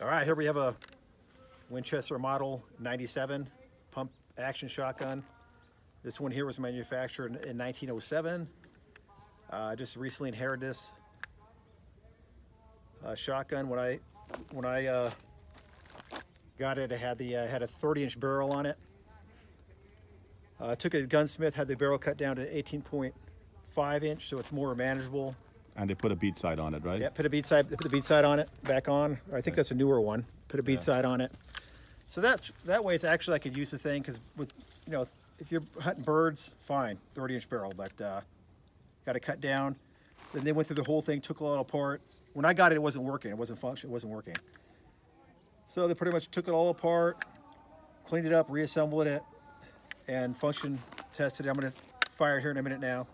All right, here we have a Winchester Model 97 pump action shotgun. This one here was manufactured in 1907. I just recently inherited this shotgun. When I got it, it had a 30-inch barrel on it. I took a gunsmith, had the barrel cut down to 18.5 inch, so it's more manageable. And they put a bead sight on it, right? Yeah, put the bead sight on it, back on. I think that's a newer one. Put a bead sight on it. So that way, it's actually I could use the thing because with if you're hunting birds, fine, 30-inch barrel, but got to cut down. Then they went through the whole thing, took it all apart. When I got it, it wasn't working. It wasn't functioning. It wasn't working. So they pretty much took it all apart, cleaned it up, reassembled it, and function tested it. I'm going to fire it here in a minute now.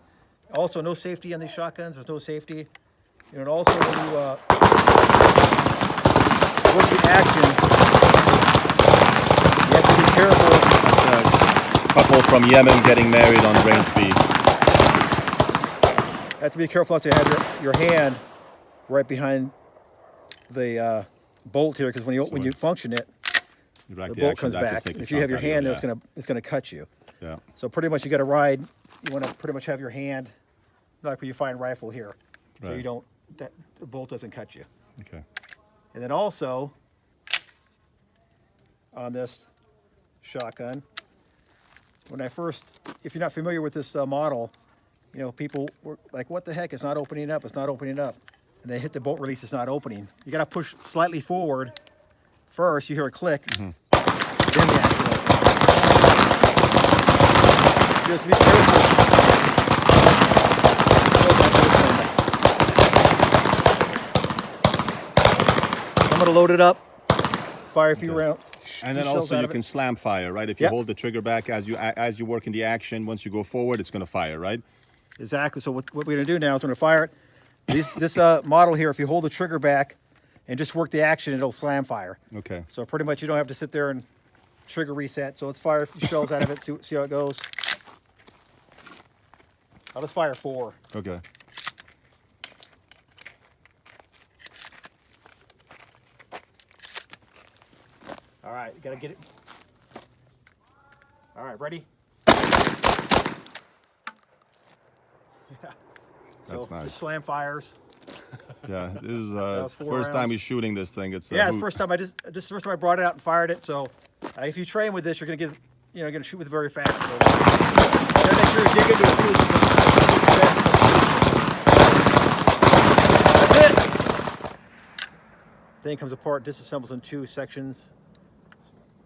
Also, no safety on these shotguns. There's no safety. And also, when you work the action, you have to be careful. That's a couple from Yemen getting married on range B. You have to be careful not to have your hand right behind the bolt here, because when you function it, the bolt comes back. If you have your hand there, it's gonna cut you. Yeah. So pretty much you got to ride. You want to pretty much have your hand like when you find rifle here, so you don't the bolt doesn't cut you. Okay. And then also on this shotgun, when I first, if you're not familiar with this model, people were like, "What the heck? It's not opening up. It's not opening up." And they hit the bolt release. It's not opening. You got to push slightly forward first. You hear a click. Then the actual open. Just be careful. I'm gonna load it up, fire a few rounds. And then also you can slam fire, right? If you hold the trigger back as you work in the action, once you go forward, it's gonna fire, right? Exactly. So what we're gonna do now is we're gonna fire it. This model here, if you hold the trigger back and just work the action, it'll slam fire. Okay. So pretty much you don't have to sit there and trigger reset. So let's fire a few shells out of it, see how it goes. I'll just fire 4. Okay. All right, you gotta get it. All right, ready? Yeah. That's nice. Just slam fires. Yeah, this is first time he's shooting this thing. It's it's the first time first time I brought it out and fired it. So if you train with this, you're gonna get you're gonna shoot with it very fast. So gotta make sure you dig into it. That's it. Thing comes apart, disassembles in 2 sections.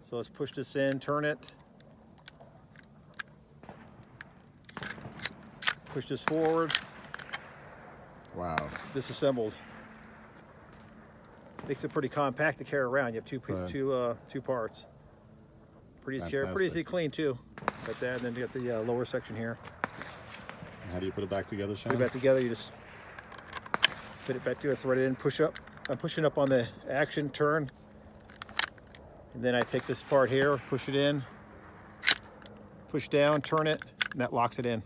So let's push this in, turn it. Push this forward. Wow. Disassembled. Makes it pretty compact to carry around. You have two parts. Pretty easy to carry, pretty easy to clean too. Got that, and then you got the lower section here. And how do you put it back together, Sean? Put it back together. You just put it back together, thread it in, push up. I'm pushing up on the action, turn. And then I take this part here, push it in, push down, turn it, and that locks it in.